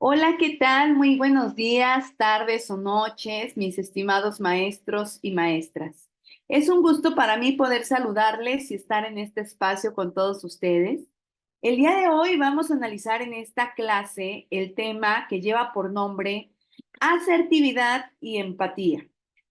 Hola, ¿qué tal? Muy buenos días, tardes o noches, mis estimados maestros y maestras. Es un gusto para mí poder saludarles y estar en este espacio con todos ustedes. El día de hoy vamos a analizar en esta clase el tema que lleva por nombre asertividad y empatía,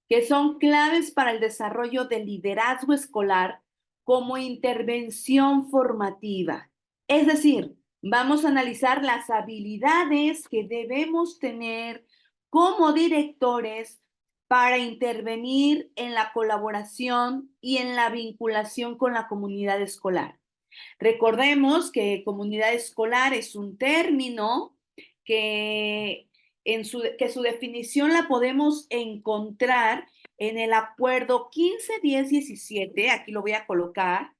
que son claves para el desarrollo del liderazgo escolar como intervención formativa. Es decir, vamos a analizar las habilidades que debemos tener como directores para intervenir en la colaboración y en la vinculación con la comunidad escolar. Recordemos que comunidad escolar es un término que, que su definición la podemos encontrar en el acuerdo 15.10.17, aquí lo voy a colocar,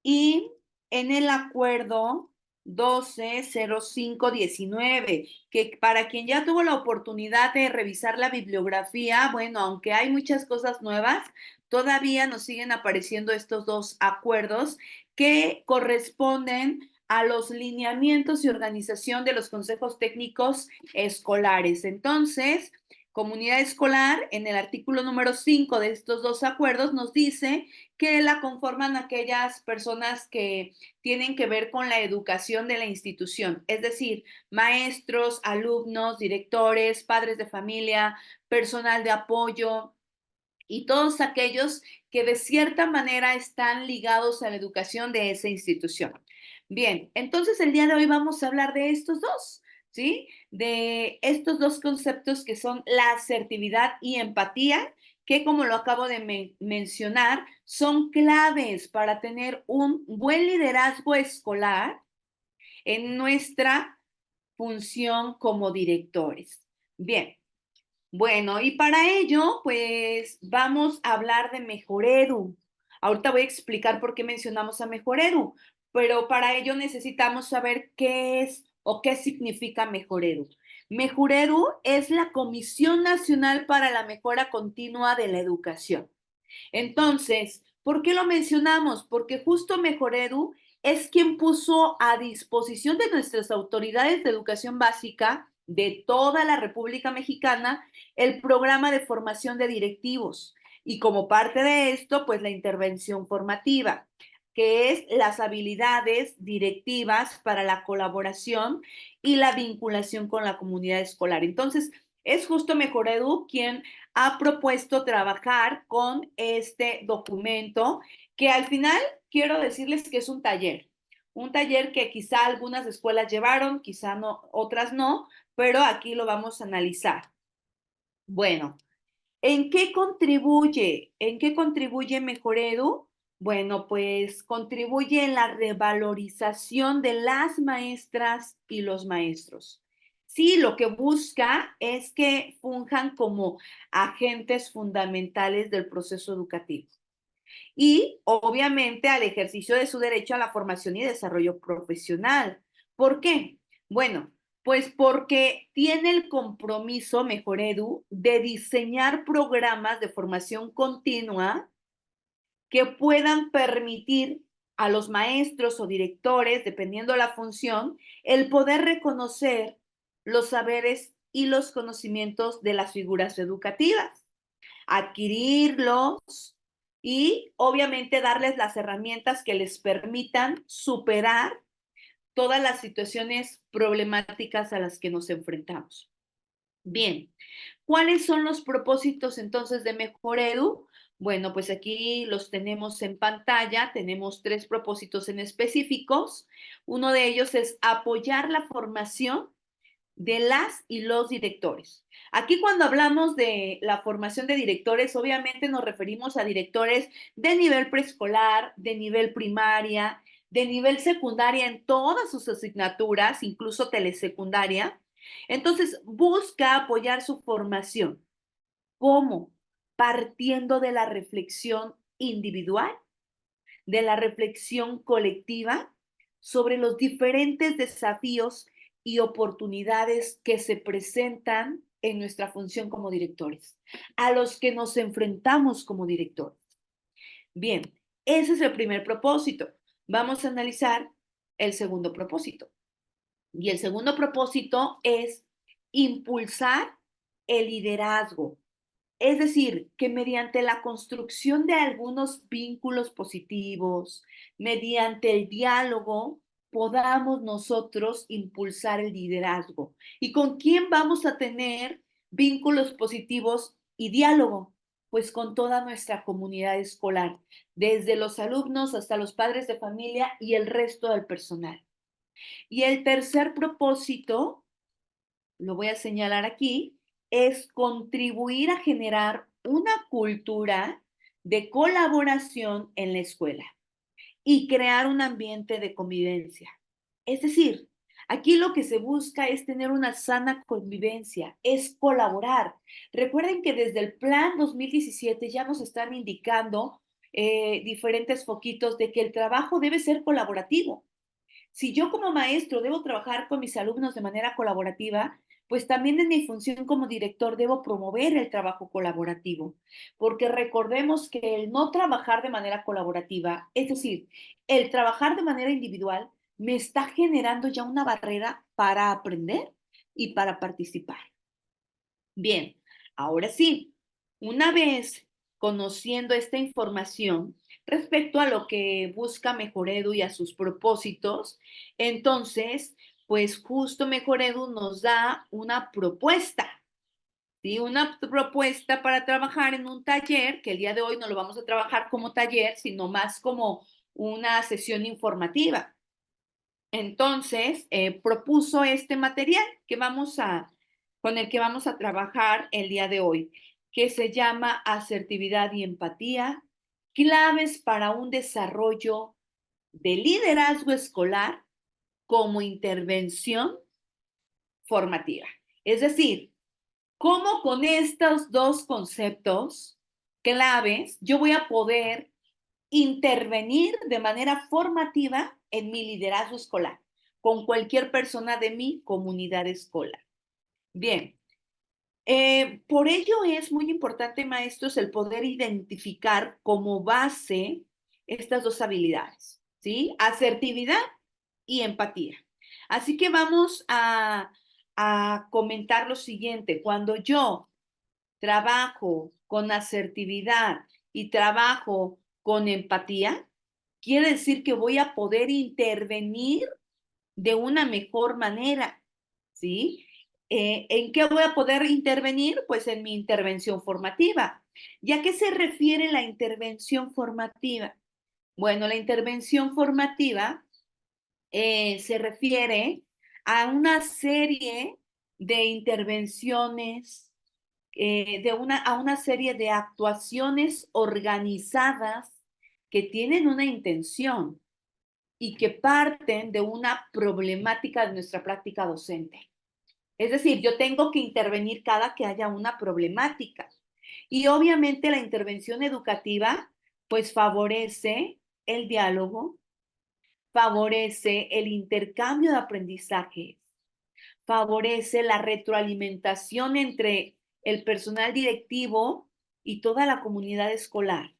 y en el acuerdo 12.05.19, que para quien ya tuvo la oportunidad de revisar la bibliografía, bueno, aunque hay muchas cosas nuevas, todavía nos siguen apareciendo estos dos acuerdos que corresponden a los lineamientos y organización de los consejos técnicos escolares. Entonces, comunidad escolar, en el artículo número 5 de estos dos acuerdos, nos dice que la conforman aquellas personas que tienen que ver con la educación de la institución, es decir, maestros, alumnos, directores, padres de familia, personal de apoyo y todos aquellos que de cierta manera están ligados a la educación de esa institución. Bien, entonces el día de hoy vamos a hablar de estos dos, ¿sí? De estos dos conceptos que son la asertividad y empatía, que como lo acabo de mencionar, son claves para tener un buen liderazgo escolar en nuestra función como directores. Bien, bueno, y para ello, pues vamos a hablar de Mejoredu. Ahorita voy a explicar por qué mencionamos a Mejoredu, pero para ello necesitamos saber qué es o qué significa Mejoredu. Mejoredu es la Comisión Nacional para la Mejora Continua de la Educación. Entonces, ¿por qué lo mencionamos? Porque justo Mejoredu es quien puso a disposición de nuestras autoridades de educación básica de toda la República Mexicana el programa de formación de directivos y como parte de esto, pues la intervención formativa, que es las habilidades directivas para la colaboración y la vinculación con la comunidad escolar. Entonces, es justo Mejoredu quien ha propuesto trabajar con este documento que al final quiero decirles que es un taller que quizá algunas escuelas llevaron, quizá no, otras no, pero aquí lo vamos a analizar. Bueno, ¿en qué contribuye? ¿En qué contribuye Mejoredu? Bueno, pues contribuye en la revalorización de las maestras y los maestros. Sí, lo que busca es que funjan como agentes fundamentales del proceso educativo y obviamente al ejercicio de su derecho a la formación y desarrollo profesional. ¿Por qué? Bueno, pues porque tiene el compromiso, Mejor Edu, de diseñar programas de formación continua que puedan permitir a los maestros o directores, dependiendo de la función, el poder reconocer los saberes y los conocimientos de las figuras educativas, adquirirlos y obviamente darles las herramientas que les permitan superar todas las situaciones problemáticas a las que nos enfrentamos. Bien, ¿cuáles son los propósitos entonces de Mejor Edu? Bueno, pues aquí los tenemos en pantalla, tenemos tres propósitos en específicos. Uno de ellos es apoyar la formación de las y los directores. Aquí cuando hablamos de la formación de directores, obviamente nos referimos a directores de nivel preescolar, de nivel primaria, de nivel secundaria en todas sus asignaturas, incluso telesecundaria. Entonces, busca apoyar su formación. ¿Cómo? Partiendo de la reflexión individual, de la reflexión colectiva sobre los diferentes desafíos y oportunidades que se presentan en nuestra función como directores, a los que nos enfrentamos como directores. Bien, ese es el primer propósito. Vamos a analizar el segundo propósito. Y el segundo propósito es impulsar el liderazgo. Es decir, que mediante la construcción de algunos vínculos positivos, mediante el diálogo, podamos nosotros impulsar el liderazgo. ¿Y con quién vamos a tener vínculos positivos y diálogo? Pues con toda nuestra comunidad escolar, desde los alumnos hasta los padres de familia y el resto del personal. Y el tercer propósito, lo voy a señalar aquí, es contribuir a generar una cultura de colaboración en la escuela y crear un ambiente de convivencia. Es decir, aquí lo que se busca es tener una sana convivencia, es colaborar. Recuerden que desde el Plan 2017 ya nos están indicando diferentes foquitos de que el trabajo debe ser colaborativo. Si yo como maestro debo trabajar con mis alumnos de manera colaborativa, pues también en mi función como director debo promover el trabajo colaborativo, porque recordemos que el no trabajar de manera colaborativa, es decir, el trabajar de manera individual, me está generando ya una barrera para aprender y para participar. Bien, ahora sí, una vez conociendo esta información respecto a lo que busca Mejoredu y a sus propósitos, entonces, pues justo Mejoredu nos da una propuesta, ¿sí? Una propuesta para trabajar en un taller, que el día de hoy no lo vamos a trabajar como taller, sino más como una sesión informativa. Entonces, propuso este material con el que vamos a trabajar el día de hoy, que se llama Asertividad y Empatía, claves para un desarrollo de liderazgo escolar como intervención formativa. Es decir, cómo con estos dos conceptos claves yo voy a poder intervenir de manera formativa en mi liderazgo escolar, con cualquier persona de mi comunidad escolar. Bien, por ello es muy importante, maestros, el poder identificar como base estas dos habilidades, ¿sí? Asertividad y empatía. Así que vamos a comentar lo siguiente. Cuando yo trabajo con asertividad y trabajo con empatía, quiere decir que voy a poder intervenir de una mejor manera, ¿sí? ¿En qué voy a poder intervenir? Pues en mi intervención formativa. ¿Y a qué se refiere la intervención formativa? Bueno, la intervención formativa se refiere a una serie de intervenciones a una serie de actuaciones organizadas que tienen una intención y que parten de una problemática de nuestra práctica docente. Es decir, yo tengo que intervenir cada que haya una problemática. Y obviamente la intervención educativa pues favorece el diálogo, favorece el intercambio de aprendizaje, favorece la retroalimentación entre el personal directivo y toda la comunidad escolar.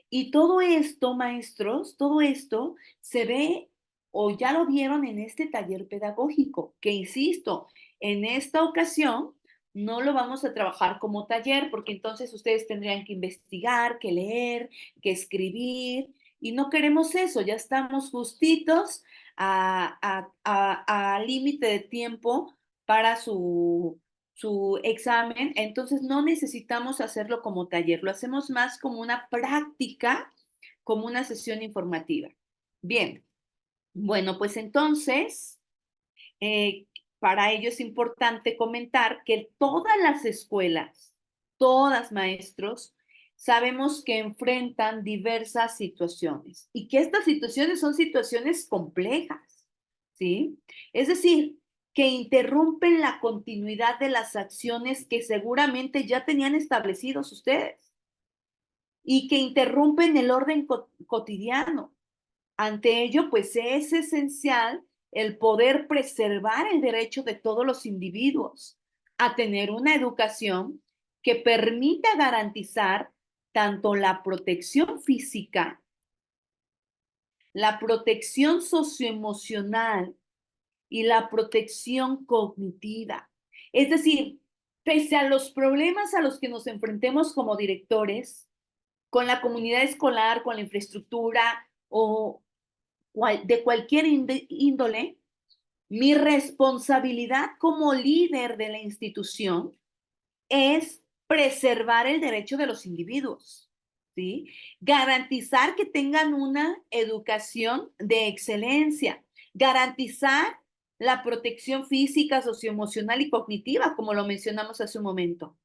Y todo esto, maestros, todo esto se ve o ya lo vieron en este taller pedagógico, que insisto, en esta ocasión no lo vamos a trabajar como taller, porque entonces ustedes tendrían que investigar, que leer, que escribir, y no queremos eso, ya estamos justitos a límite de tiempo para su examen, entonces no necesitamos hacerlo como taller, lo hacemos más como una práctica, como una sesión informativa. Bien, bueno, pues entonces, eh, para ello es importante comentar que todas las escuelas, todas maestros, sabemos que enfrentan diversas situaciones y que estas situaciones son situaciones complejas, ¿sí? Es decir, que interrumpen la continuidad de las acciones que seguramente ya tenían establecidos ustedes y que interrumpen el orden cotidiano. Ante ello, pues es esencial el poder preservar el derecho de todos los individuos a tener una educación que permita garantizar tanto la protección física, la protección socioemocional y la protección cognitiva. Es decir, pese a los problemas a los que nos enfrentemos como directores, con la comunidad escolar, con la infraestructura o de cualquier índole, mi responsabilidad como líder de la institución es preservar el derecho de los individuos, ¿sí? Garantizar que tengan una educación de excelencia, garantizar la protección física, socioemocional y cognitiva, como lo mencionamos hace un momento.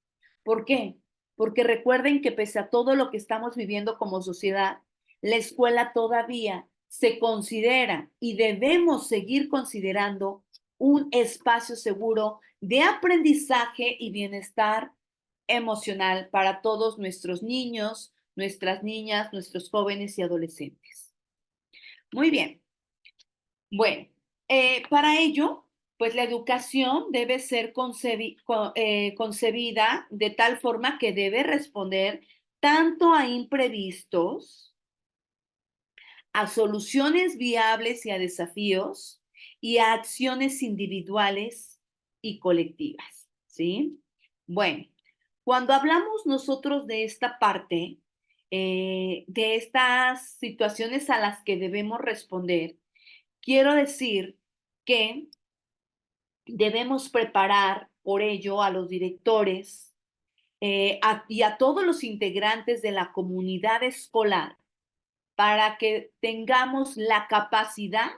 ¿Por qué? Porque recuerden que pese a todo lo que estamos viviendo como sociedad, la escuela todavía se considera y debemos seguir considerando un espacio seguro de aprendizaje y bienestar emocional para todos nuestros niños, nuestras niñas, nuestros jóvenes y adolescentes. Muy bien. Bueno, para ello, pues la educación debe ser concebida de tal forma que debe responder tanto a imprevistos, a soluciones viables y a desafíos, y a acciones individuales y colectivas, ¿sí? Bueno, cuando hablamos nosotros de esta parte, de estas situaciones a las que debemos responder, quiero decir que debemos preparar por ello a los directores y a todos los integrantes de la comunidad escolar para que tengamos la capacidad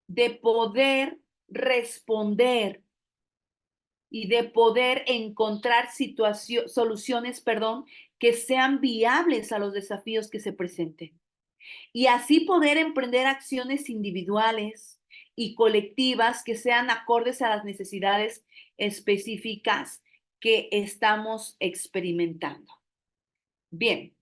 de poder responder y de poder encontrar soluciones, perdón, que sean viables a los desafíos que se presenten. Y así poder emprender acciones individuales y colectivas que sean acordes a las necesidades específicas que estamos experimentando. Bien,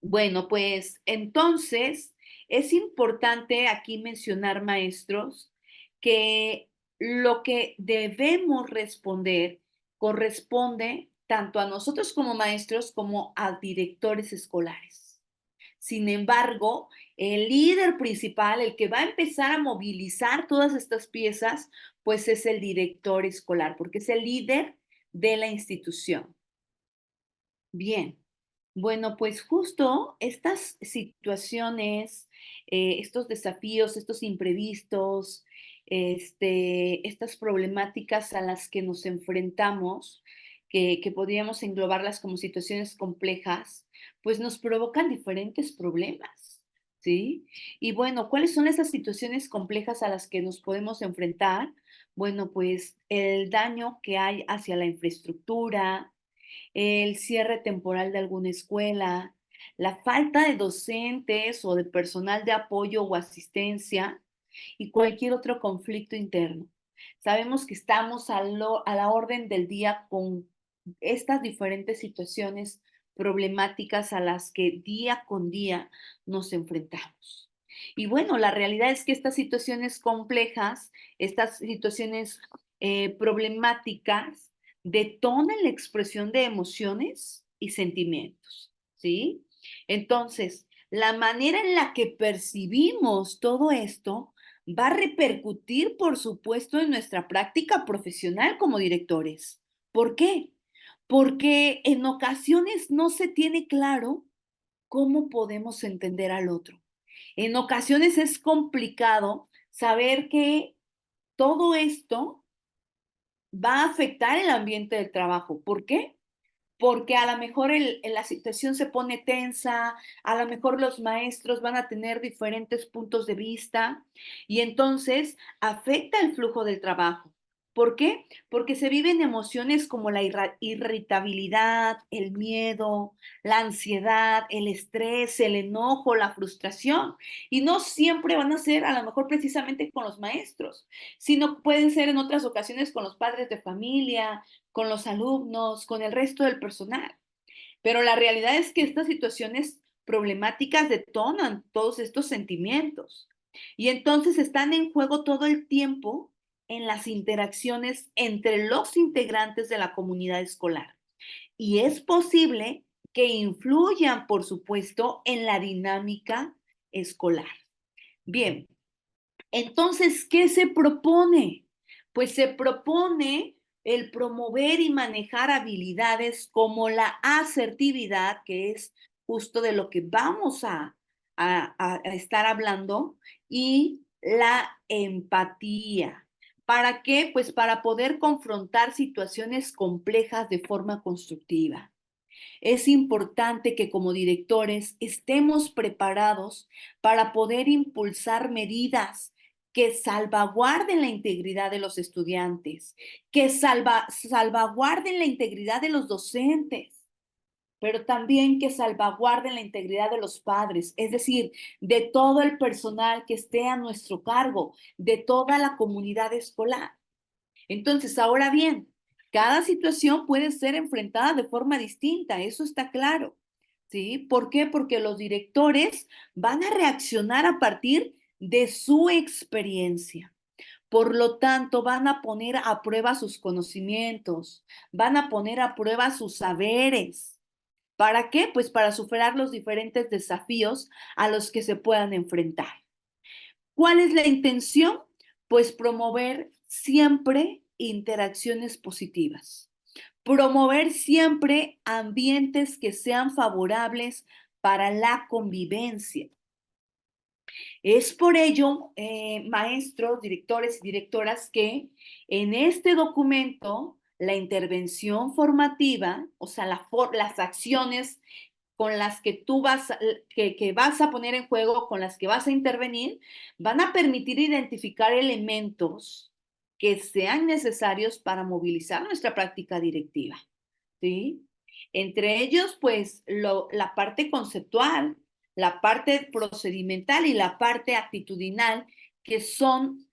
bueno, pues entonces es importante aquí mencionar, maestros, que lo que debemos responder corresponde tanto a nosotros como maestros como a directores escolares. Sin embargo, el líder principal, el que va a empezar a movilizar todas estas piezas, pues es el director escolar, porque es el líder de la institución. Bien, bueno, pues justo estas situaciones, estos desafíos, estos imprevistos, estas problemáticas a las que nos enfrentamos, que podríamos englobarlas como situaciones complejas, pues nos provocan diferentes problemas, ¿sí? Y bueno, ¿cuáles son esas situaciones complejas a las que nos podemos enfrentar? Bueno, pues el daño que hay hacia la infraestructura, el cierre temporal de alguna escuela, la falta de docentes o de personal de apoyo o asistencia y cualquier otro conflicto interno. Sabemos que estamos a la orden del día con estas diferentes situaciones problemáticas a las que día con día nos enfrentamos. Y bueno, la realidad es que estas situaciones complejas, estas situaciones problemáticas, detonan la expresión de emociones y sentimientos, ¿sí? Entonces, la manera en la que percibimos todo esto va a repercutir, por supuesto, en nuestra práctica profesional como directores. ¿Por qué? Porque en ocasiones no se tiene claro cómo podemos entender al otro. En ocasiones es complicado saber que todo esto va a afectar el ambiente del trabajo. ¿Por qué? Porque a lo mejor la situación se pone tensa, a lo mejor los maestros van a tener diferentes puntos de vista y entonces afecta el flujo del trabajo. ¿Por qué? Porque se viven emociones como la irritabilidad, el miedo, la ansiedad, el estrés, el enojo, la frustración. Y no siempre van a ser a lo mejor precisamente con los maestros, sino pueden ser en otras ocasiones con los padres de familia, con los alumnos, con el resto del personal. Pero la realidad es que estas situaciones problemáticas detonan todos estos sentimientos y entonces están en juego todo el tiempo en las interacciones entre los integrantes de la comunidad escolar. Y es posible que influyan, por supuesto, en la dinámica escolar. Bien, Entonces, ¿qué se propone? Pues se propone el promover y manejar habilidades como la asertividad, que es justo de lo que vamos a estar hablando, y la empatía. ¿Para qué? Pues para poder confrontar situaciones complejas de forma constructiva. Es importante que como directores estemos preparados para poder impulsar medidas que salvaguarden la integridad de los estudiantes, que salvaguarden la integridad de los docentes, pero también que salvaguarden la integridad de los padres, es decir, de todo el personal que esté a nuestro cargo, de toda la comunidad escolar. Entonces, ahora bien, cada situación puede ser enfrentada de forma distinta, eso está claro. ¿Sí? ¿Por qué? Porque los directores van a reaccionar a partir de su experiencia. Por lo tanto, van a poner a prueba sus conocimientos, van a poner a prueba sus saberes. ¿Para qué? Pues para superar los diferentes desafíos a los que se puedan enfrentar. ¿Cuál es la intención? Pues promover siempre interacciones positivas, promover siempre ambientes que sean favorables para la convivencia. Es por ello, maestros, directores y directoras, que en este documento la intervención formativa, o sea, las acciones con las que tú que vas a poner en juego, con las que vas a intervenir, van a permitir identificar elementos que sean necesarios para movilizar nuestra práctica directiva, ¿sí? Entre ellos, pues, la parte conceptual, la parte procedimental y la parte actitudinal, que son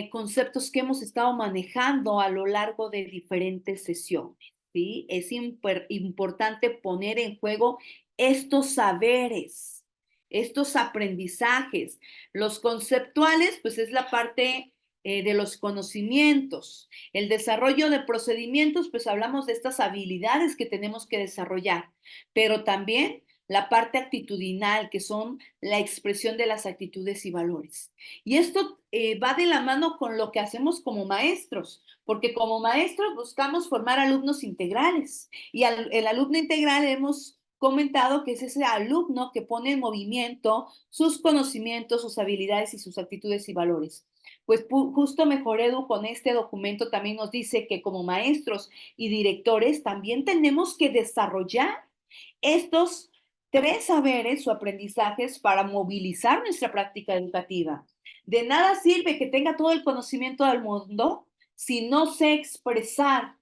conceptos que hemos estado manejando a lo largo de diferentes sesiones. ¿Sí? Es importante poner en juego estos saberes, estos aprendizajes. Los conceptuales, pues es la parte de los conocimientos. El desarrollo de procedimientos, pues hablamos de estas habilidades que tenemos que desarrollar, pero también la parte actitudinal, que son la expresión de las actitudes y valores. Y esto va de la mano con lo que hacemos como maestros, porque como maestros buscamos formar alumnos integrales. Y el alumno integral hemos comentado que es ese alumno que pone en movimiento sus conocimientos, sus habilidades y sus actitudes y valores. Pues justo Mejor Edu con este documento también nos dice que como maestros y directores también tenemos que desarrollar estos tres saberes o aprendizajes para movilizar nuestra práctica educativa. De nada sirve que tenga todo el conocimiento del mundo si no sé expresar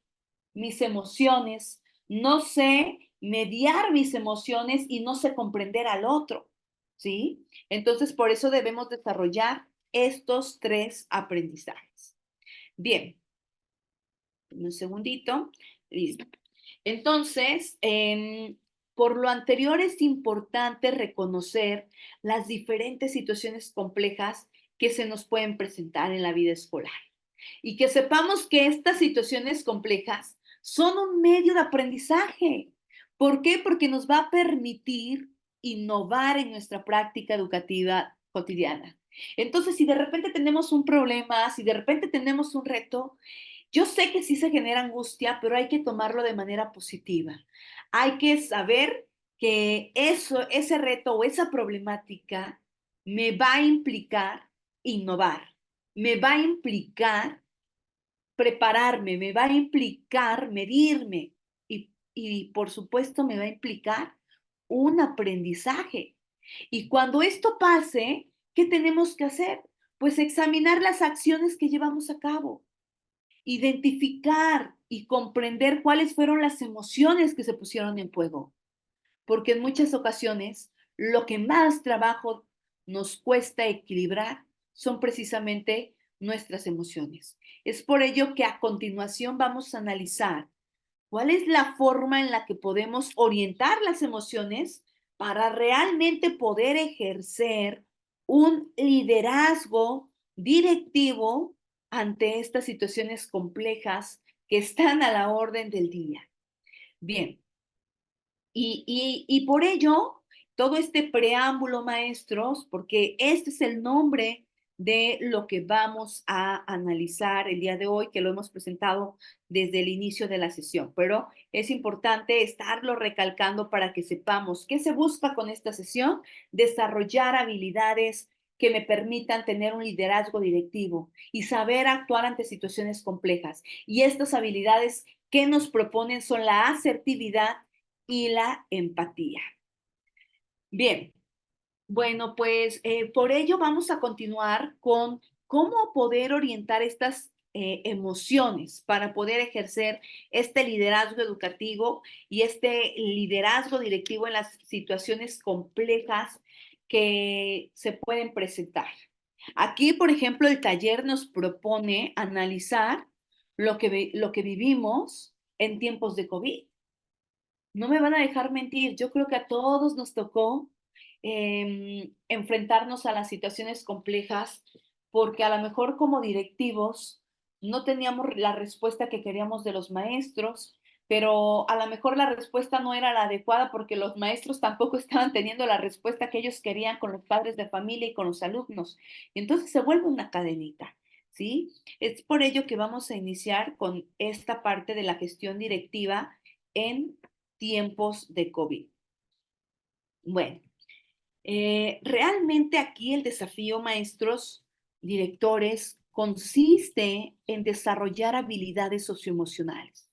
mis emociones, no sé mediar mis emociones y no sé comprender al otro, ¿sí? Entonces, por eso debemos desarrollar estos tres aprendizajes. Bien, un segundito. Listo. Entonces, por lo anterior es importante reconocer las diferentes situaciones complejas que se nos pueden presentar en la vida escolar y que sepamos que estas situaciones complejas son un medio de aprendizaje. ¿Por qué? Porque nos va a permitir innovar en nuestra práctica educativa cotidiana. Entonces, si de repente tenemos un problema, si de repente tenemos un reto, yo sé que sí se genera angustia, pero hay que tomarlo de manera positiva. Hay que saber que ese reto o esa problemática me va a implicar innovar, me va a implicar prepararme, me va a implicar medirme y por supuesto me va a implicar un aprendizaje. Y cuando esto pase, ¿qué tenemos que hacer? Pues examinar las acciones que llevamos a cabo, identificar y comprender cuáles fueron las emociones que se pusieron en juego, porque en muchas ocasiones lo que más trabajo nos cuesta equilibrar son precisamente nuestras emociones. Es por ello que a continuación vamos a analizar cuál es la forma en la que podemos orientar las emociones para realmente poder ejercer un liderazgo directivo ante estas situaciones complejas que están a la orden del día. Bien, y por ello, todo este preámbulo, maestros, porque este es el nombre de lo que vamos a analizar el día de hoy, que lo hemos presentado desde el inicio de la sesión, pero es importante estarlo recalcando para que sepamos qué se busca con esta sesión: desarrollar habilidades que me permitan tener un liderazgo directivo y saber actuar ante situaciones complejas. Y estas habilidades que nos proponen son la asertividad y la empatía. Bien, bueno, pues por ello vamos a continuar con cómo poder orientar estas emociones para poder ejercer este liderazgo educativo y este liderazgo directivo en las situaciones complejas que se pueden presentar. Aquí, por ejemplo, el taller nos propone analizar lo que vivimos en tiempos de COVID. No me van a dejar mentir, yo creo que a todos nos tocó enfrentarnos a las situaciones complejas porque a lo mejor como directivos no teníamos la respuesta que queríamos de los maestros, pero a lo mejor la respuesta no era la adecuada porque los maestros tampoco estaban teniendo la respuesta que ellos querían con los padres de familia y con los alumnos. Y entonces se vuelve una cadenita, ¿sí? Es por ello que vamos a iniciar con esta parte de la gestión directiva en tiempos de COVID. Bueno, realmente aquí el desafío, maestros, directores, consiste en desarrollar habilidades socioemocionales.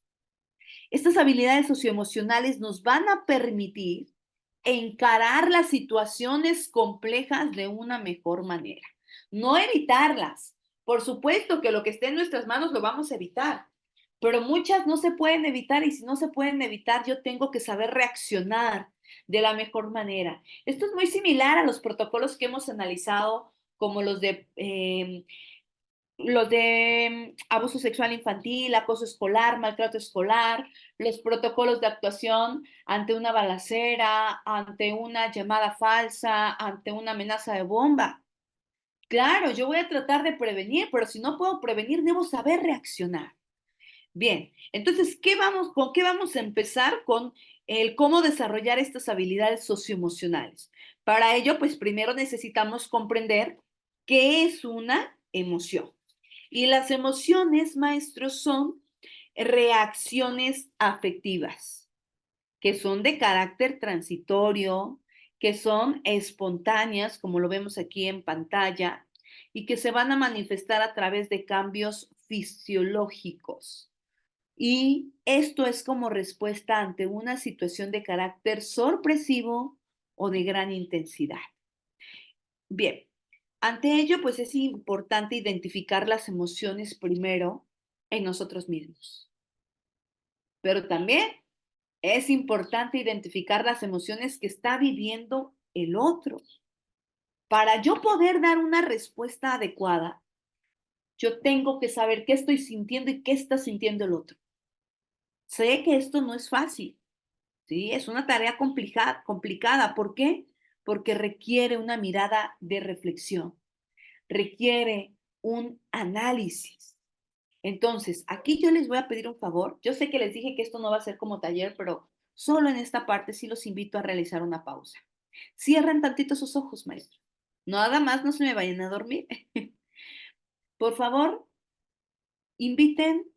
Estas habilidades socioemocionales nos van a permitir encarar las situaciones complejas de una mejor manera, no evitarlas. Por supuesto que lo que esté en nuestras manos lo vamos a evitar, pero muchas no se pueden evitar y si no se pueden evitar, yo tengo que saber reaccionar de la mejor manera. Esto es muy similar a los protocolos que hemos analizado, como los de abuso sexual infantil, acoso escolar, maltrato escolar, los protocolos de actuación ante una balacera, ante una llamada falsa, ante una amenaza de bomba. Claro, yo voy a tratar de prevenir, pero si no puedo prevenir, debo saber reaccionar. Bien, entonces, ¿con qué vamos a empezar? Con el cómo desarrollar estas habilidades socioemocionales. Para ello, pues primero necesitamos comprender qué es una emoción. Y las emociones, maestros, son reacciones afectivas, que son de carácter transitorio, que son espontáneas, como lo vemos aquí en pantalla, y que se van a manifestar a través de cambios fisiológicos. Y esto es como respuesta ante una situación de carácter sorpresivo o de gran intensidad. Bien, ante ello, pues es importante identificar las emociones primero en nosotros mismos, pero también es importante identificar las emociones que está viviendo el otro. Para yo poder dar una respuesta adecuada, yo tengo que saber qué estoy sintiendo y qué está sintiendo el otro. Sé que esto no es fácil, ¿sí? Es una tarea complicada. ¿Por qué? Porque requiere una mirada de reflexión, requiere un análisis. Entonces, aquí yo les voy a pedir un favor. Yo sé que les dije que esto no va a ser como taller, pero solo en esta parte sí los invito a realizar una pausa. Cierren tantito sus ojos, maestro. Nada más no se me vayan a dormir. Por favor, inviten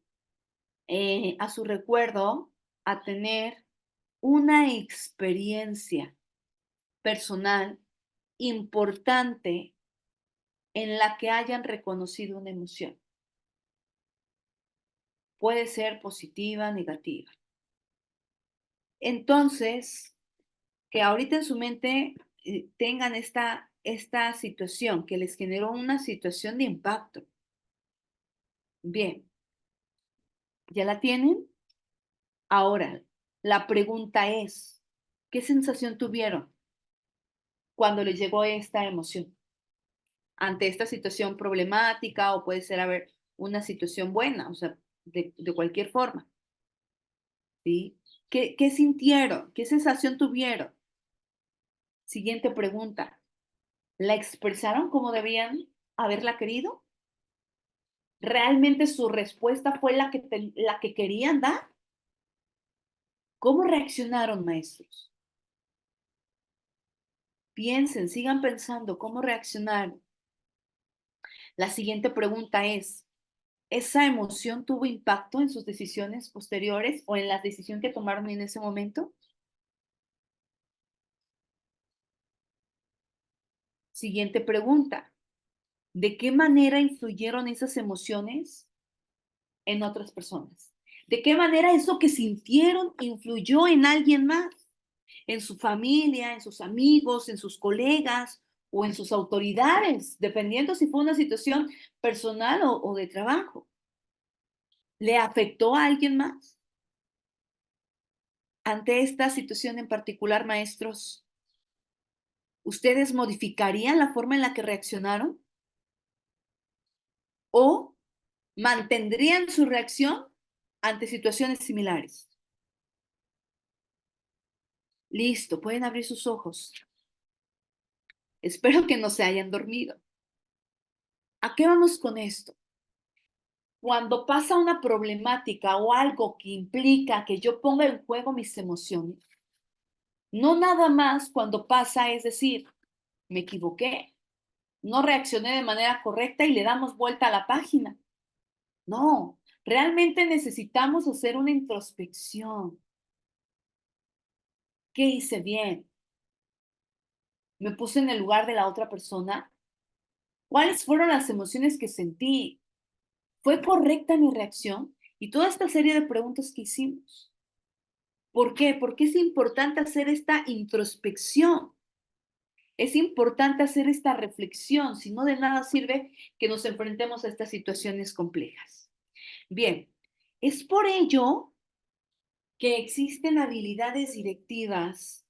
a su recuerdo a tener una experiencia personal importante en la que hayan reconocido una emoción. Puede ser positiva, negativa. Entonces, que ahorita en su mente tengan esta situación que les generó una situación de impacto. Bien, ¿ya la tienen? Ahora, la pregunta es, ¿qué sensación tuvieron cuando les llegó esta emoción? Ante esta situación problemática o puede ser, a ver, una situación buena, o sea, de cualquier forma, ¿sí? ¿Qué sintieron? ¿Qué sensación tuvieron? Siguiente pregunta, ¿la expresaron como debían haberla querido? ¿Realmente su respuesta fue la que querían dar? ¿Cómo reaccionaron, maestros? Piensen, sigan pensando, ¿cómo reaccionaron? La siguiente pregunta es, ¿esa emoción tuvo impacto en sus decisiones posteriores o en la decisión que tomaron en ese momento? Siguiente pregunta, ¿de qué manera influyeron esas emociones en otras personas? ¿De qué manera eso que sintieron influyó en alguien más? ¿En su familia, en sus amigos, en sus colegas o en sus autoridades? Dependiendo si fue una situación personal o de trabajo. ¿Le afectó a alguien más? Ante esta situación en particular, maestros, ¿ustedes modificarían la forma en la que reaccionaron? ¿O mantendrían su reacción ante situaciones similares? Listo, pueden abrir sus ojos. Espero que no se hayan dormido. ¿A qué vamos con esto? Cuando pasa una problemática o algo que implica que yo ponga en juego mis emociones, no nada más cuando pasa es decir, me equivoqué, no reaccioné de manera correcta y le damos vuelta a la página. No, realmente necesitamos hacer una introspección. ¿Qué hice bien? ¿Me puse en el lugar de la otra persona? ¿Cuáles fueron las emociones que sentí? ¿Fue correcta mi reacción? Y toda esta serie de preguntas que hicimos. ¿Por qué? Porque es importante hacer esta introspección. Es importante hacer esta reflexión, si no de nada sirve que nos enfrentemos a estas situaciones complejas. Bien, es por ello que existen habilidades directivas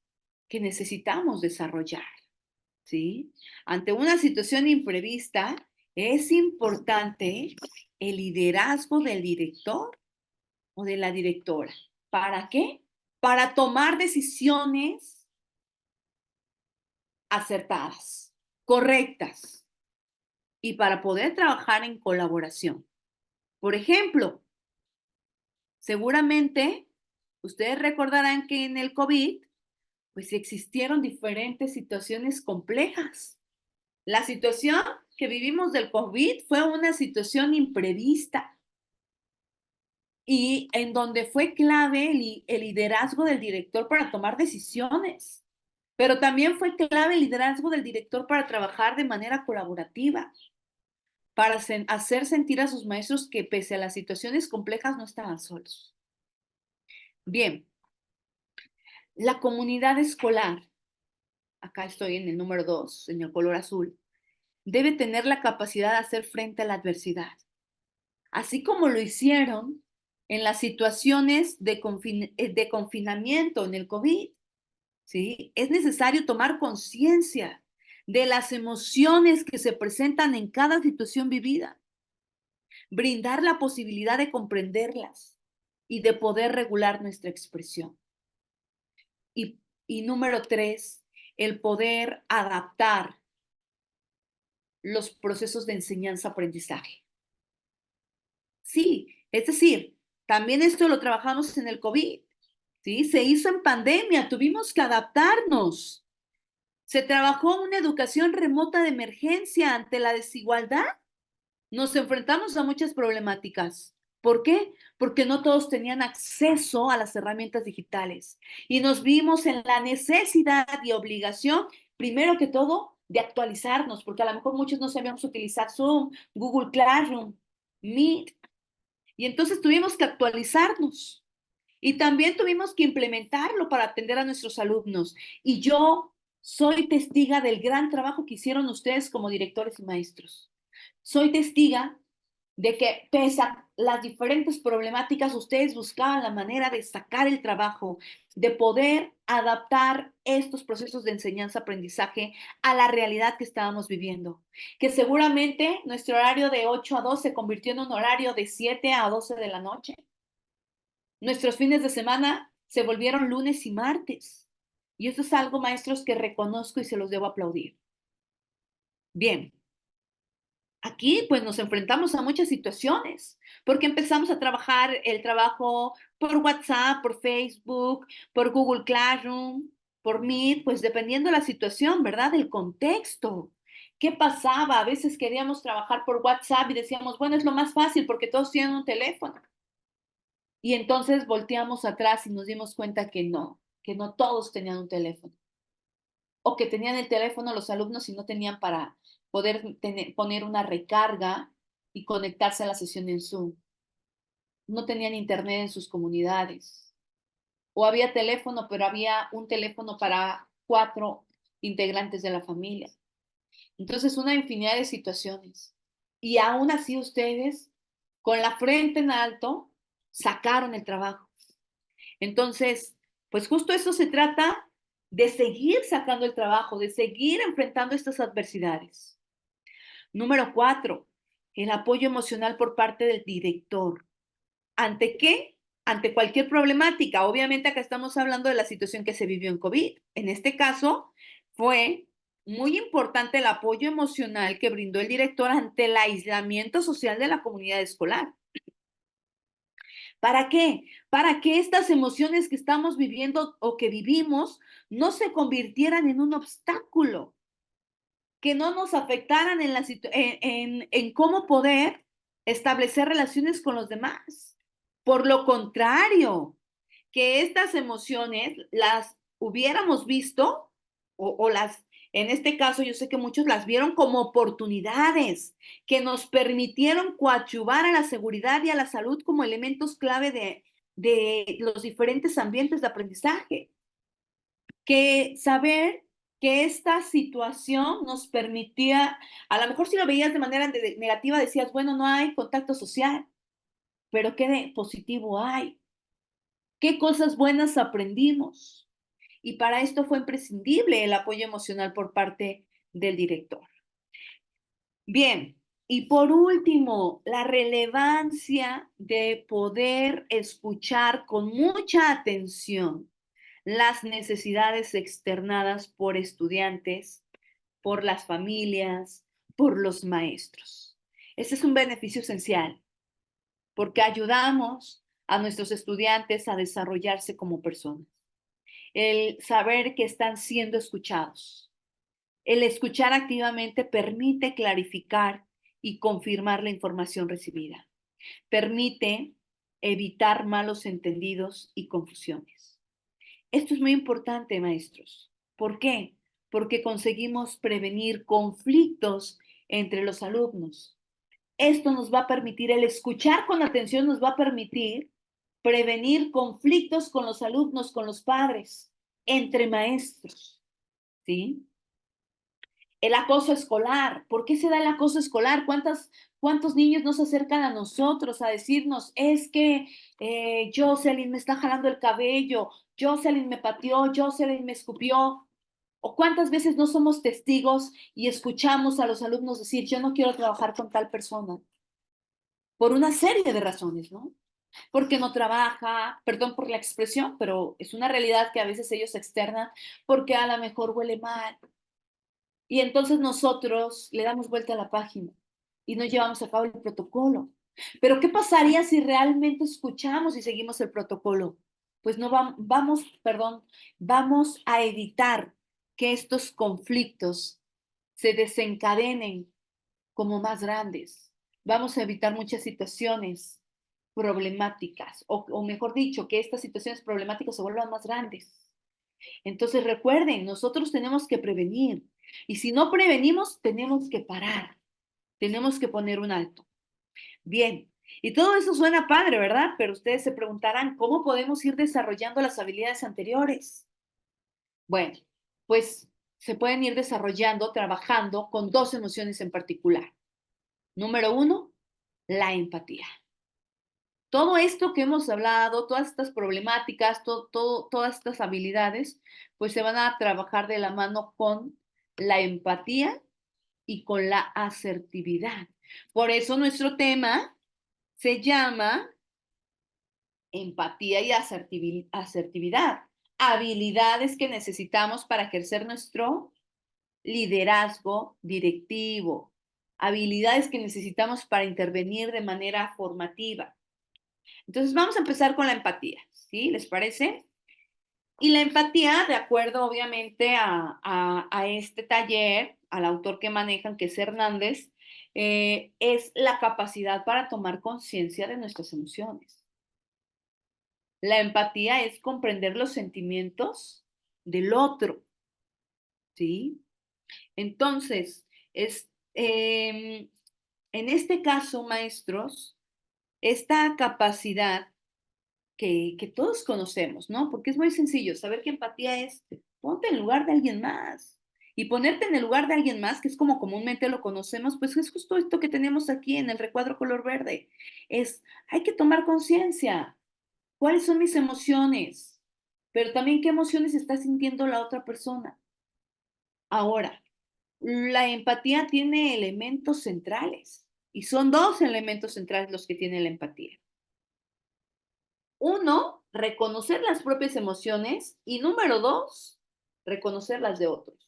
que necesitamos desarrollar, ¿sí? Ante una situación imprevista, es importante el liderazgo del director o de la directora. ¿Para qué? Para tomar decisiones acertadas, correctas y para poder trabajar en colaboración. Por ejemplo, seguramente ustedes recordarán que en el COVID, pues existieron diferentes situaciones complejas. La situación que vivimos del COVID fue una situación imprevista y en donde fue clave el liderazgo del director para tomar decisiones. Pero también fue clave el liderazgo del director para trabajar de manera colaborativa, para hacer sentir a sus maestros que pese a las situaciones complejas no estaban solos. Bien, la comunidad escolar, acá estoy en el número 2, en el color azul, debe tener la capacidad de hacer frente a la adversidad, así como lo hicieron en las situaciones de confinamiento en el COVID. ¿Sí? Es necesario tomar conciencia de las emociones que se presentan en cada situación vivida, brindar la posibilidad de comprenderlas y de poder regular nuestra expresión. Y número 3, el poder adaptar los procesos de enseñanza-aprendizaje. Sí, es decir, también esto lo trabajamos en el COVID, ¿sí? Se hizo en pandemia, tuvimos que adaptarnos. Se trabajó una educación remota de emergencia ante la desigualdad. Nos enfrentamos a muchas problemáticas. ¿Por qué? Porque no todos tenían acceso a las herramientas digitales y nos vimos en la necesidad y obligación, primero que todo, de actualizarnos, porque a lo mejor muchos no sabíamos utilizar Zoom, Google Classroom, Meet, y entonces tuvimos que actualizarnos. Y también tuvimos que implementarlo para atender a nuestros alumnos. Y yo soy testiga del gran trabajo que hicieron ustedes como directores y maestros. Soy testiga de que pese a las diferentes problemáticas, ustedes buscaban la manera de sacar el trabajo, de poder adaptar estos procesos de enseñanza-aprendizaje a la realidad que estábamos viviendo. Que seguramente nuestro horario de 8 a 2 se convirtió en un horario de 7 a 12 de la noche. Nuestros fines de semana se volvieron lunes y martes. Y eso es algo, maestros, que reconozco y se los debo aplaudir. Bien, aquí pues nos enfrentamos a muchas situaciones, porque empezamos a trabajar el trabajo por WhatsApp, por Facebook, por Google Classroom, por Meet, pues dependiendo de la situación, ¿verdad? Del contexto. ¿Qué pasaba? A veces queríamos trabajar por WhatsApp y decíamos, bueno, es lo más fácil porque todos tienen un teléfono. Y entonces volteamos atrás y nos dimos cuenta que no todos tenían un teléfono. O que tenían el teléfono los alumnos y no tenían para poder poner una recarga y conectarse a la sesión en Zoom. No tenían internet en sus comunidades. O había teléfono, pero había un teléfono para 4 integrantes de la familia. Entonces, una infinidad de situaciones. Y aún así ustedes, con la frente en alto, sacaron el trabajo. Entonces, pues justo eso se trata de seguir sacando el trabajo, de seguir enfrentando estas adversidades. Número 4, el apoyo emocional por parte del director. ¿Ante qué? Ante cualquier problemática. Obviamente acá estamos hablando de la situación que se vivió en COVID. En este caso, fue muy importante el apoyo emocional que brindó el director ante el aislamiento social de la comunidad escolar. ¿Para qué? Para que estas emociones que estamos viviendo o que vivimos no se convirtieran en un obstáculo, que no nos afectaran en cómo poder establecer relaciones con los demás. Por lo contrario, que estas emociones las hubiéramos visto o las, en este caso yo sé que muchos las vieron como oportunidades que nos permitieron coadyuvar a la seguridad y a la salud como elementos clave de los diferentes ambientes de aprendizaje. Que saber que esta situación nos permitía, a lo mejor si lo veías de manera negativa decías, bueno, no hay contacto social, pero qué de positivo hay, qué cosas buenas aprendimos. Y para esto fue imprescindible el apoyo emocional por parte del director. Bien, y por último, la relevancia de poder escuchar con mucha atención las necesidades externadas por estudiantes, por las familias, por los maestros. Este es un beneficio esencial porque ayudamos a nuestros estudiantes a desarrollarse como personas. El saber que están siendo escuchados. El escuchar activamente permite clarificar y confirmar la información recibida. Permite evitar malos entendidos y confusiones. Esto es muy importante, maestros. ¿Por qué? Porque conseguimos prevenir conflictos entre los alumnos. Esto nos va a permitir, el escuchar con atención nos va a permitir prevenir conflictos con los alumnos, con los padres, entre maestros, ¿sí? El acoso escolar. ¿Por qué se da el acoso escolar? ¿Cuántos niños nos acercan a nosotros a decirnos, es que Jocelyn me está jalando el cabello, Jocelyn me pateó, Jocelyn me escupió? ¿O cuántas veces no somos testigos y escuchamos a los alumnos decir, yo no quiero trabajar con tal persona? Por una serie de razones, ¿no? Porque no trabaja, perdón por la expresión, pero es una realidad que a veces ellos externan, porque a lo mejor huele mal, y entonces nosotros le damos vuelta a la página y no llevamos a cabo el protocolo. Pero ¿qué pasaría si realmente escuchamos y seguimos el protocolo? Pues no vamos a evitar que estos conflictos se desencadenen como más grandes. Vamos a evitar muchas situaciones problemáticas, o mejor dicho, que estas situaciones problemáticas se vuelvan más grandes. Entonces recuerden, nosotros tenemos que prevenir. Y si no prevenimos, tenemos que parar. Tenemos que poner un alto. Bien, y todo eso suena padre, ¿verdad? Pero ustedes se preguntarán, ¿cómo podemos ir desarrollando las habilidades anteriores? Bueno, pues se pueden ir desarrollando, trabajando con dos emociones en particular. Número uno, la empatía. Todo esto que hemos hablado, todas estas problemáticas, todas estas habilidades, pues se van a trabajar de la mano con la empatía y con la asertividad. Por eso nuestro tema se llama empatía y asertividad, habilidades que necesitamos para ejercer nuestro liderazgo directivo, habilidades que necesitamos para intervenir de manera formativa. Entonces vamos a empezar con la empatía, ¿sí? ¿Les parece? Y la empatía, de acuerdo obviamente a este taller, al autor que manejan, que es Hernández, es la capacidad para tomar conciencia de nuestras emociones. La empatía es comprender los sentimientos del otro, ¿sí? Entonces, en este caso, maestros, esta capacidad que todos conocemos, ¿no? Porque es muy sencillo, saber que empatía es ponte en lugar de alguien más. Y ponerte en el lugar de alguien más, que es como comúnmente lo conocemos, pues es justo esto que tenemos aquí en el recuadro color verde. Hay que tomar conciencia. ¿Cuáles son mis emociones? Pero también qué emociones está sintiendo la otra persona. Ahora, la empatía tiene elementos centrales y son dos elementos centrales los que tiene la empatía. Uno, reconocer las propias emociones y número dos, reconocer las de otros,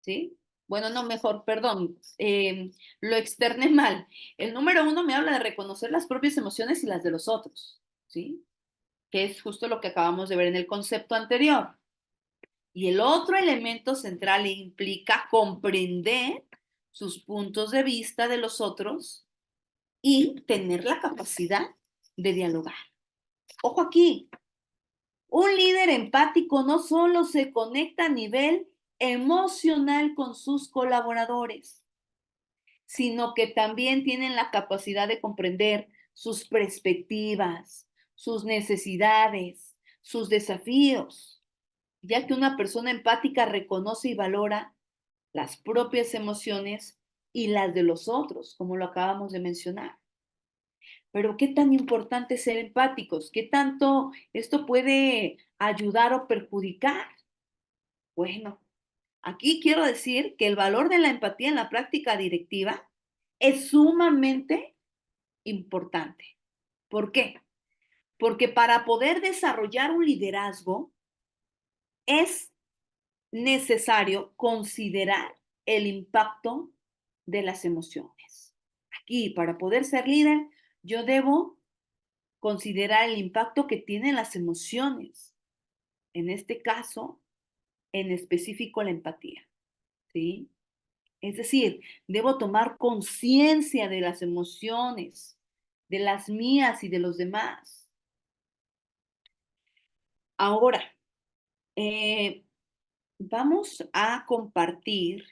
¿sí? Bueno, no, mejor, perdón, lo externé mal. El número uno me habla de reconocer las propias emociones y las de los otros, ¿sí? Que es justo lo que acabamos de ver en el concepto anterior. Y el otro elemento central implica comprender sus puntos de vista de los otros y tener la capacidad de dialogar. Ojo aquí, un líder empático no solo se conecta a nivel emocional con sus colaboradores, sino que también tienen la capacidad de comprender sus perspectivas, sus necesidades, sus desafíos, ya que una persona empática reconoce y valora las propias emociones y las de los otros, como lo acabamos de mencionar. Pero ¿qué tan importante es ser empáticos? ¿Qué tanto esto puede ayudar o perjudicar? Bueno, aquí quiero decir que el valor de la empatía en la práctica directiva es sumamente importante. ¿Por qué? Porque para poder desarrollar un liderazgo es necesario considerar el impacto de las emociones. Aquí, para poder ser líder, yo debo considerar el impacto que tienen las emociones. En este caso, en específico, la empatía, ¿sí? Es decir, debo tomar conciencia de las emociones, de las mías y de los demás. Ahora, eh, vamos a compartir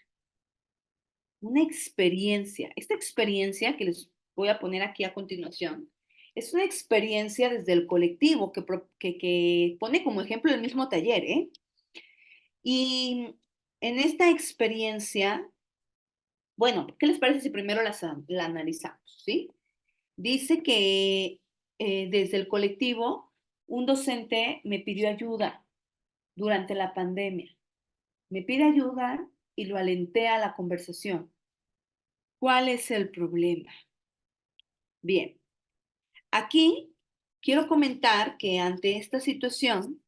una experiencia. Esta experiencia que les voy a poner aquí a continuación es una experiencia desde el colectivo que pone como ejemplo el mismo taller, ¿eh? Y en esta experiencia, bueno, ¿qué les parece si primero la analizamos, sí? Dice que desde el colectivo, un docente me pidió ayuda durante la pandemia. Me pide ayuda y lo alenté a la conversación. ¿Cuál es el problema? Bien, aquí quiero comentar que ante esta situación,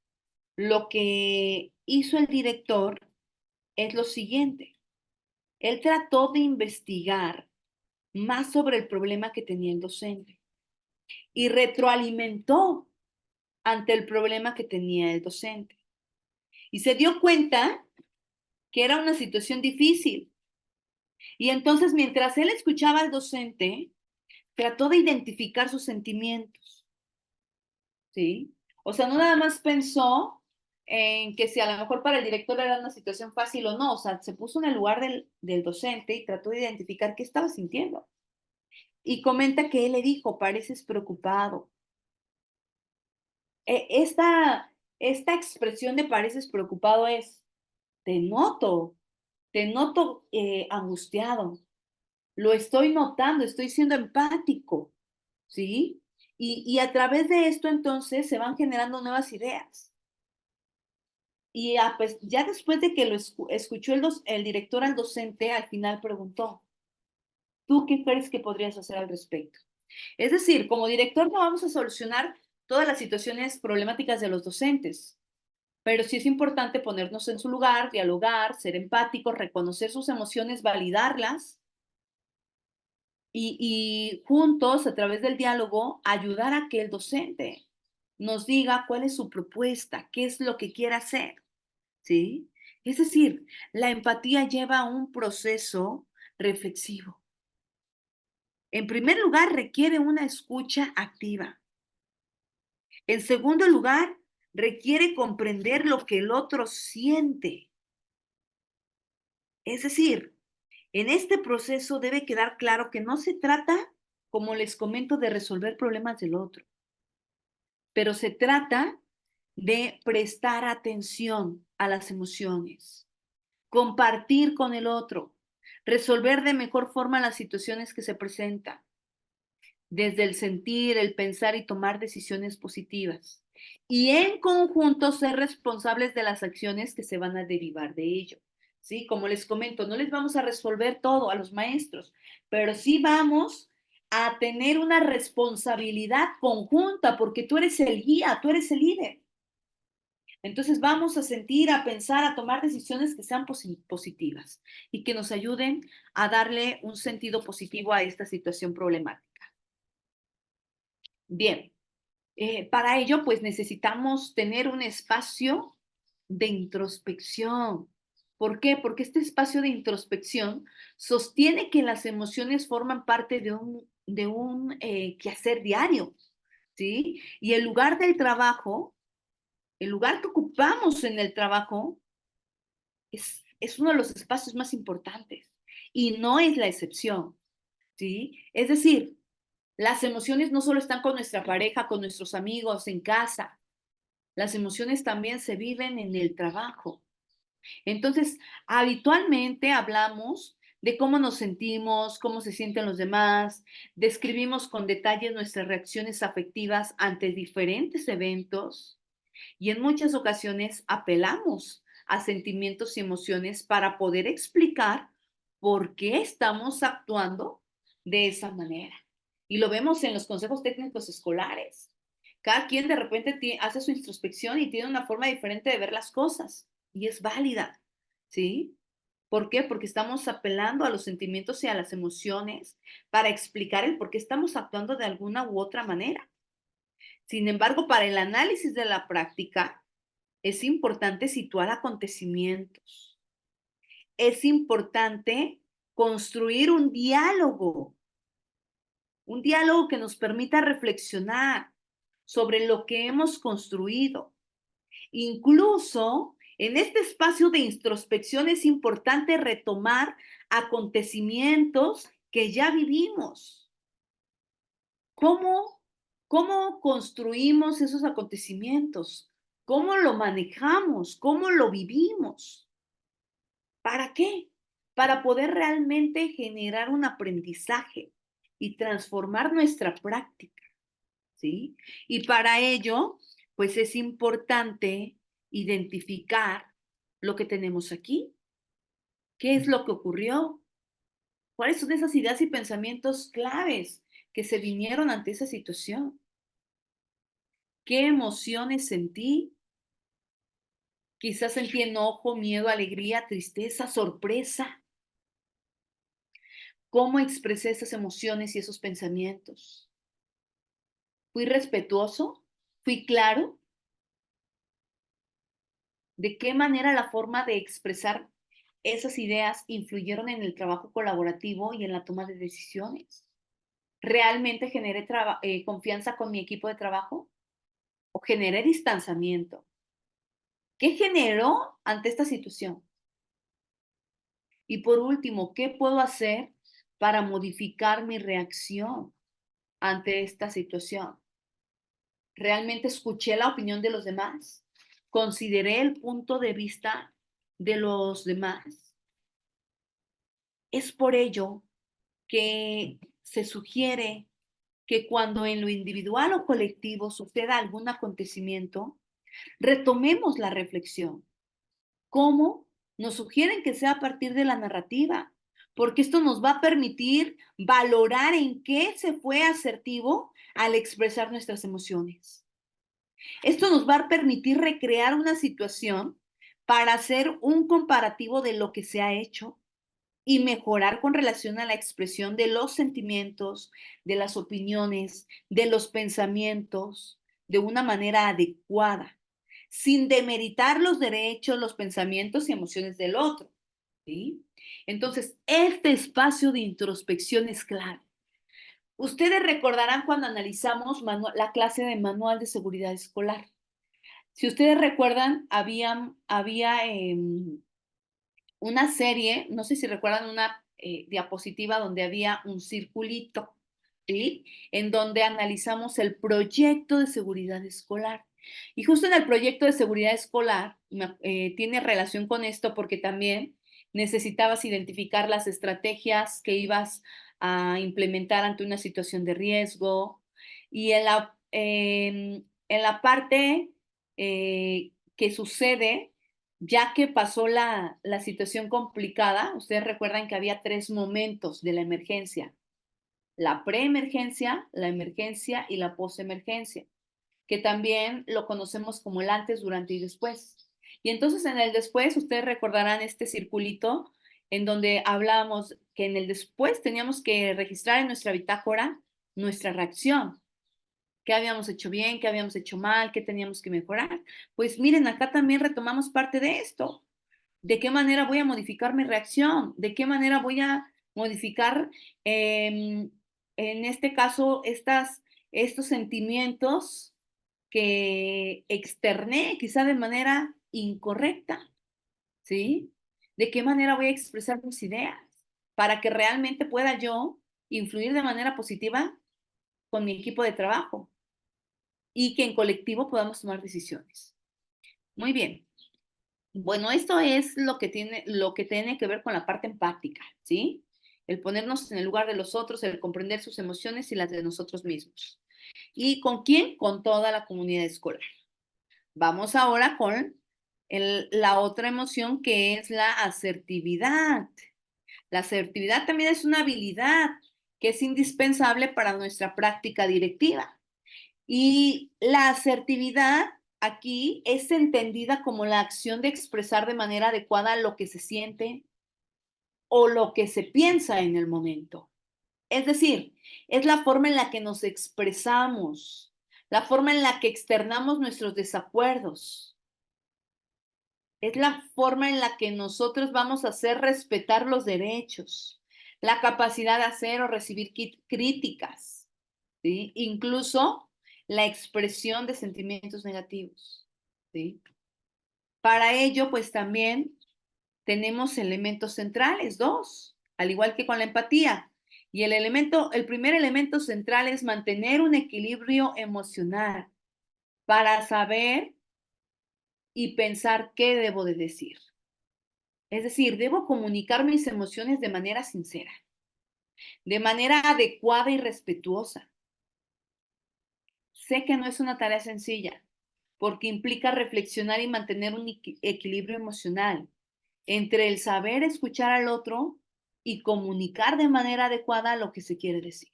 lo que hizo el director es lo siguiente. Él trató de investigar más sobre el problema que tenía el docente y retroalimentó ante el problema que tenía el docente. Y se dio cuenta que era una situación difícil. Y entonces, mientras él escuchaba al docente, trató de identificar sus sentimientos, ¿sí? O sea, no nada más pensó en que si a lo mejor para el director era una situación fácil o no, o sea, se puso en el lugar del docente y trató de identificar qué estaba sintiendo. Y comenta que él le dijo, pareces preocupado. Esta expresión de pareces preocupado es, te noto, te noto angustiado, lo estoy notando, estoy siendo empático, ¿sí? Y a través de esto entonces se van generando nuevas ideas. Y pues, ya después de que lo escuchó el director al docente, al final preguntó, ¿tú qué crees que podrías hacer al respecto? Es decir, como director no vamos a solucionar todas las situaciones problemáticas de los docentes, pero sí es importante ponernos en su lugar, dialogar, ser empáticos, reconocer sus emociones, validarlas y juntos, a través del diálogo, ayudar a que el docente nos diga cuál es su propuesta, qué es lo que quiere hacer, ¿sí? Es decir, la empatía lleva a un proceso reflexivo. En primer lugar, requiere una escucha activa. En segundo lugar, requiere comprender lo que el otro siente. Es decir, en este proceso debe quedar claro que no se trata, como les comento, de resolver problemas del otro, pero se trata de prestar atención a las emociones, compartir con el otro, resolver de mejor forma las situaciones que se presentan, desde el sentir, el pensar y tomar decisiones positivas. Y en conjunto ser responsables de las acciones que se van a derivar de ello. ¿Sí? Como les comento, no les vamos a resolver todo a los maestros, pero sí vamos a tener una responsabilidad conjunta porque tú eres el guía, tú eres el líder. Entonces vamos a sentir, a pensar, a tomar decisiones que sean positivas y que nos ayuden a darle un sentido positivo a esta situación problemática. Bien, para ello pues necesitamos tener un espacio de introspección. ¿Por qué? Porque este espacio de introspección sostiene que las emociones forman parte de un quehacer diario, ¿sí? Y el lugar del trabajo, el lugar que ocupamos en el trabajo, es uno de los espacios más importantes y no es la excepción, ¿sí? Es decir, las emociones no solo están con nuestra pareja, con nuestros amigos, en casa, las emociones también se viven en el trabajo. Entonces, habitualmente hablamos de cómo nos sentimos, cómo se sienten los demás, describimos con detalle nuestras reacciones afectivas ante diferentes eventos y en muchas ocasiones apelamos a sentimientos y emociones para poder explicar por qué estamos actuando de esa manera. Y lo vemos en los consejos técnicos escolares. Cada quien de repente hace su introspección y tiene una forma diferente de ver las cosas y es válida, ¿sí? ¿Por qué? Porque estamos apelando a los sentimientos y a las emociones para explicar el por qué estamos actuando de alguna u otra manera. Sin embargo, para el análisis de la práctica, es importante situar acontecimientos. Es importante construir un diálogo que nos permita reflexionar sobre lo que hemos construido. Incluso en este espacio de introspección es importante retomar acontecimientos que ya vivimos. ¿Cómo, cómo construimos esos acontecimientos? ¿Cómo lo manejamos? ¿Cómo lo vivimos? ¿Para qué? Para poder realmente generar un aprendizaje y transformar nuestra práctica, ¿sí? Y para ello, pues es importante identificar lo que tenemos aquí. ¿Qué es lo que ocurrió? ¿Cuáles son esas ideas y pensamientos claves que se vinieron ante esa situación? ¿Qué emociones sentí? Quizás sentí enojo, miedo, alegría, tristeza, sorpresa. ¿Cómo expresé esas emociones y esos pensamientos? ¿Fui respetuoso? ¿Fui claro? ¿De qué manera la forma de expresar esas ideas influyeron en el trabajo colaborativo y en la toma de decisiones? ¿Realmente generé confianza con mi equipo de trabajo o generé distanciamiento? ¿Qué generó ante esta situación? Y por último, ¿qué puedo hacer para modificar mi reacción ante esta situación? ¿Realmente escuché la opinión de los demás? ¿Consideré el punto de vista de los demás? Es por ello que se sugiere que cuando en lo individual o colectivo suceda algún acontecimiento, retomemos la reflexión. ¿Cómo? Nos sugieren que sea a partir de la narrativa, porque esto nos va a permitir valorar en qué se fue asertivo al expresar nuestras emociones. Esto nos va a permitir recrear una situación para hacer un comparativo de lo que se ha hecho y mejorar con relación a la expresión de los sentimientos, de las opiniones, de los pensamientos, de una manera adecuada. sin demeritar los derechos, los pensamientos y emociones del otro, ¿sí? Entonces, este espacio de introspección es clave. Ustedes recordarán cuando analizamos la clase de manual de seguridad escolar. Si ustedes recuerdan, había una serie, no sé si recuerdan una diapositiva donde había un circulito, ¿sí? En donde analizamos el proyecto de seguridad escolar. Y justo en el proyecto de seguridad escolar tiene relación con esto porque también necesitabas identificar las estrategias que ibas a implementar ante una situación de riesgo. Y en la parte que sucede ya que pasó la situación complicada, ustedes recuerdan que había 3 momentos de la emergencia: la preemergencia, la emergencia y la posemergencia, que también lo conocemos como el antes, durante y después. Y entonces en el después, ustedes recordarán este circulito en donde hablábamos que en el después teníamos que registrar en nuestra bitácora nuestra reacción. ¿Qué habíamos hecho bien? ¿Qué habíamos hecho mal? ¿Qué teníamos que mejorar? Pues miren, acá también retomamos parte de esto. ¿De qué manera voy a modificar mi reacción? ¿De qué manera voy a modificar, en este caso, estos sentimientos que externé quizá de manera incorrecta? ¿Sí? ¿De qué manera voy a expresar mis ideas para que realmente pueda yo influir de manera positiva con mi equipo de trabajo y que en colectivo podamos tomar decisiones? Muy bien. Bueno, esto es lo que tiene que ver con la parte empática, ¿sí? El ponernos en el lugar de los otros, el comprender sus emociones y las de nosotros mismos. ¿Y con quién? Con toda la comunidad escolar. Vamos ahora con la otra emoción, que es la asertividad. La asertividad también es una habilidad que es indispensable para nuestra práctica directiva. Y la asertividad aquí es entendida como la acción de expresar de manera adecuada lo que se siente o lo que se piensa en el momento. Es decir, es la forma en la que nos expresamos, la forma en la que externamos nuestros desacuerdos. Es la forma en la que nosotros vamos a hacer respetar los derechos, la capacidad de hacer o recibir críticas, ¿sí? Incluso la expresión de sentimientos negativos, ¿sí? Para ello, pues también tenemos elementos centrales, dos, al igual que con la empatía. Y el primer elemento central es mantener un equilibrio emocional para saber y pensar qué debo de decir. Es decir, debo comunicar mis emociones de manera sincera, de manera adecuada y respetuosa. Sé que no es una tarea sencilla, porque implica reflexionar y mantener un equilibrio emocional entre el saber escuchar al otro y comunicar de manera adecuada lo que se quiere decir.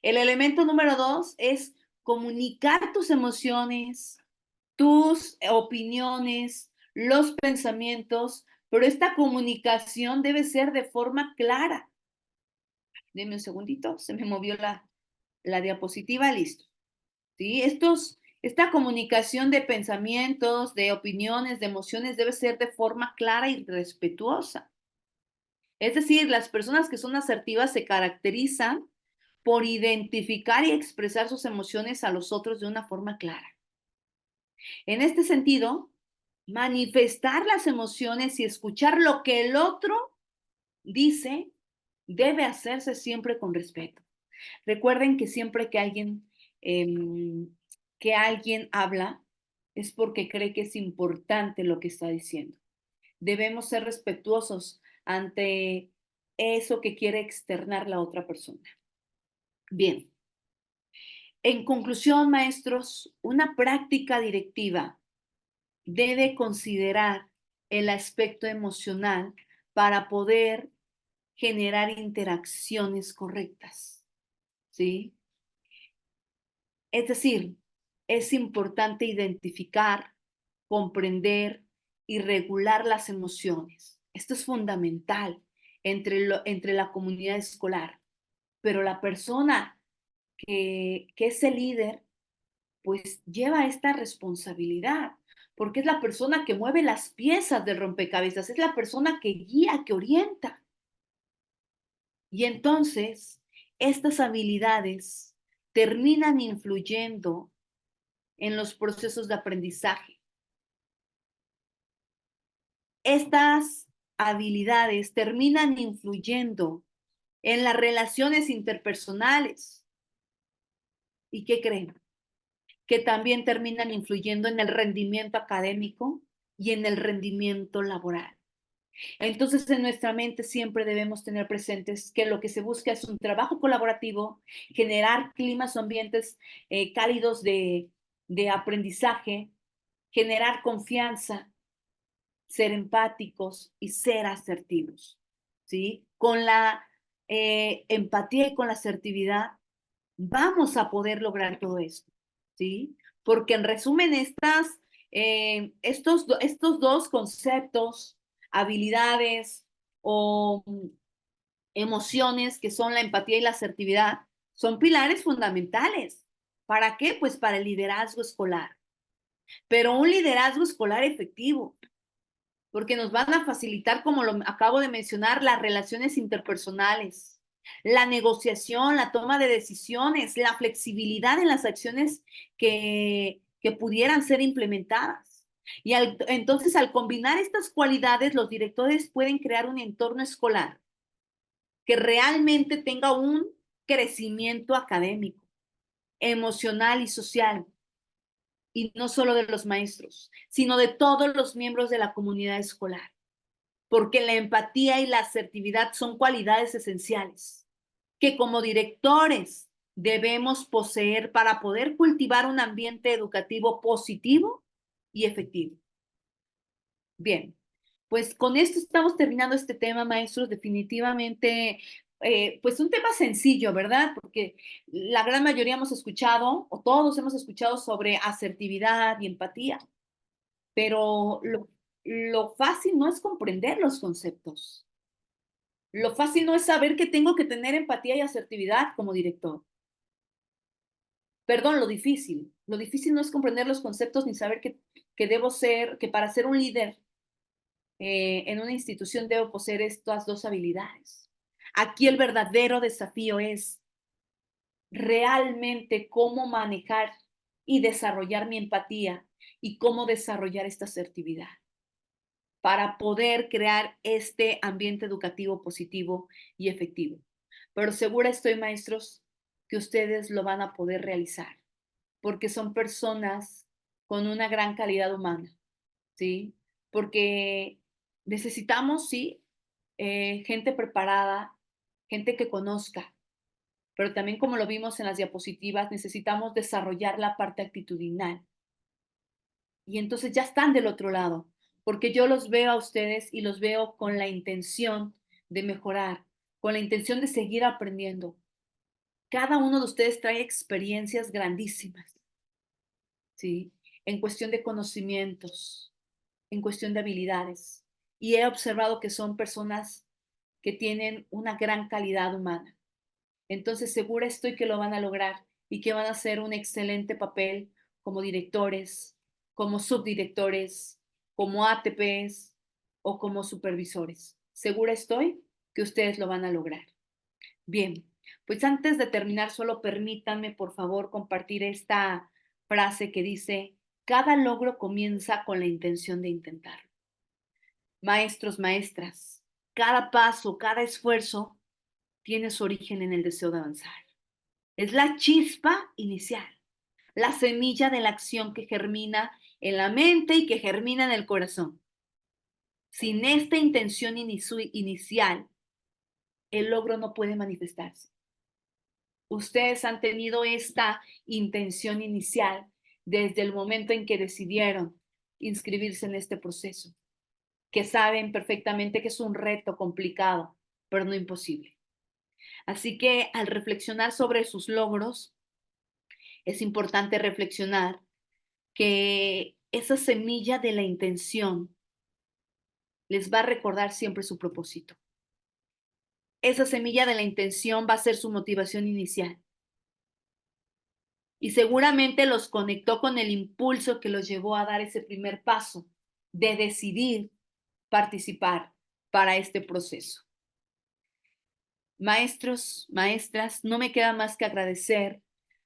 El elemento número 2 es comunicar tus emociones, tus opiniones, los pensamientos, pero esta comunicación debe ser de forma clara. Deme un segundito, se me movió la diapositiva, listo. ¿Sí? Esta comunicación de pensamientos, de opiniones, de emociones debe ser de forma clara y respetuosa. Es decir, las personas que son asertivas se caracterizan por identificar y expresar sus emociones a los otros de una forma clara. En este sentido, manifestar las emociones y escuchar lo que el otro dice debe hacerse siempre con respeto. Recuerden que siempre que alguien habla es porque cree que es importante lo que está diciendo. Debemos ser respetuosos ante eso que quiere externar la otra persona. Bien, en conclusión, maestros, una práctica directiva debe considerar el aspecto emocional para poder generar interacciones correctas, ¿sí? Es decir, es importante identificar, comprender y regular las emociones. Esto es fundamental entre la comunidad escolar, pero la persona que es el líder pues lleva esta responsabilidad, porque es la persona que mueve las piezas del rompecabezas, es la persona que guía, que orienta. Y entonces, estas habilidades terminan influyendo en los procesos de aprendizaje. Estas habilidades terminan influyendo en las relaciones interpersonales. ¿Y qué creen? Que también terminan influyendo en el rendimiento académico y en el rendimiento laboral. Entonces, en nuestra mente siempre debemos tener presentes que lo que se busca es un trabajo colaborativo, generar climas o ambientes cálidos de aprendizaje, generar confianza, ser empáticos y ser asertivos, ¿sí? Con la empatía y con la asertividad vamos a poder lograr todo esto, ¿sí? Porque en resumen, estos dos conceptos, habilidades o emociones que son la empatía y la asertividad, son pilares fundamentales. ¿Para qué? Pues para el liderazgo escolar, pero un liderazgo escolar efectivo, porque nos van a facilitar, como lo acabo de mencionar, las relaciones interpersonales, la negociación, la toma de decisiones, la flexibilidad en las acciones que pudieran ser implementadas. Entonces, al combinar estas cualidades, los directores pueden crear un entorno escolar que realmente tenga un crecimiento académico, emocional y social, y no solo de los maestros, sino de todos los miembros de la comunidad escolar, porque la empatía y la asertividad son cualidades esenciales que como directores debemos poseer para poder cultivar un ambiente educativo positivo y efectivo. Bien, pues con esto estamos terminando este tema, maestros. Definitivamente, pues un tema sencillo, ¿verdad? Porque la gran mayoría hemos escuchado, o todos hemos escuchado sobre asertividad y empatía, pero lo fácil no es comprender los conceptos. Lo fácil no es saber que tengo que tener empatía y asertividad como director. Perdón, lo difícil. Lo difícil no es comprender los conceptos ni saber que debo ser, que para ser un líder en una institución debo poseer estas dos habilidades. Aquí el verdadero desafío es realmente cómo manejar y desarrollar mi empatía y cómo desarrollar esta asertividad para poder crear este ambiente educativo positivo y efectivo. Pero segura estoy, maestros, que ustedes lo van a poder realizar, porque son personas con una gran calidad humana, ¿sí? Porque necesitamos, sí, gente preparada, gente que conozca, pero también como lo vimos en las diapositivas, necesitamos desarrollar la parte actitudinal. Y entonces ya están del otro lado, porque yo los veo a ustedes y los veo con la intención de mejorar, con la intención de seguir aprendiendo. Cada uno de ustedes trae experiencias grandísimas, ¿sí? En cuestión de conocimientos, en cuestión de habilidades. Y he observado que son personas que tienen una gran calidad humana. Entonces, segura estoy que lo van a lograr y que van a hacer un excelente papel como directores, como subdirectores, como ATPs o como supervisores. Segura estoy que ustedes lo van a lograr. Bien, pues antes de terminar, solo permítanme, por favor, compartir esta frase que dice, cada logro comienza con la intención de intentarlo. Maestros, maestras, cada paso, cada esfuerzo tiene su origen en el deseo de avanzar. Es la chispa inicial, la semilla de la acción que germina en la mente y que germina en el corazón. Sin esta intención inicial, el logro no puede manifestarse. Ustedes han tenido esta intención inicial desde el momento en que decidieron inscribirse en este proceso, que saben perfectamente que es un reto complicado, pero no imposible. Así que al reflexionar sobre sus logros, es importante reflexionar que esa semilla de la intención les va a recordar siempre su propósito. Esa semilla de la intención va a ser su motivación inicial. y seguramente los conectó con el impulso que los llevó a dar ese primer paso de decidir participar para este proceso. Maestros, maestras, no me queda más que agradecer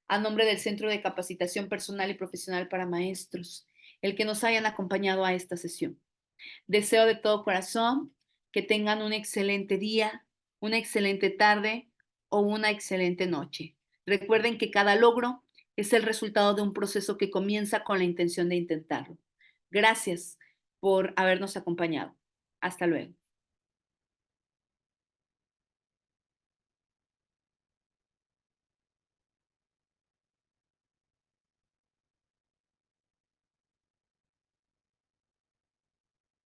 a nombre del Centro de Capacitación Personal y Profesional para Maestros el que nos hayan acompañado a esta sesión. Deseo de todo corazón que tengan un excelente día, una excelente tarde o una excelente noche. Recuerden que cada logro es el resultado de un proceso que comienza con la intención de intentarlo. Gracias por habernos acompañado. Hasta luego.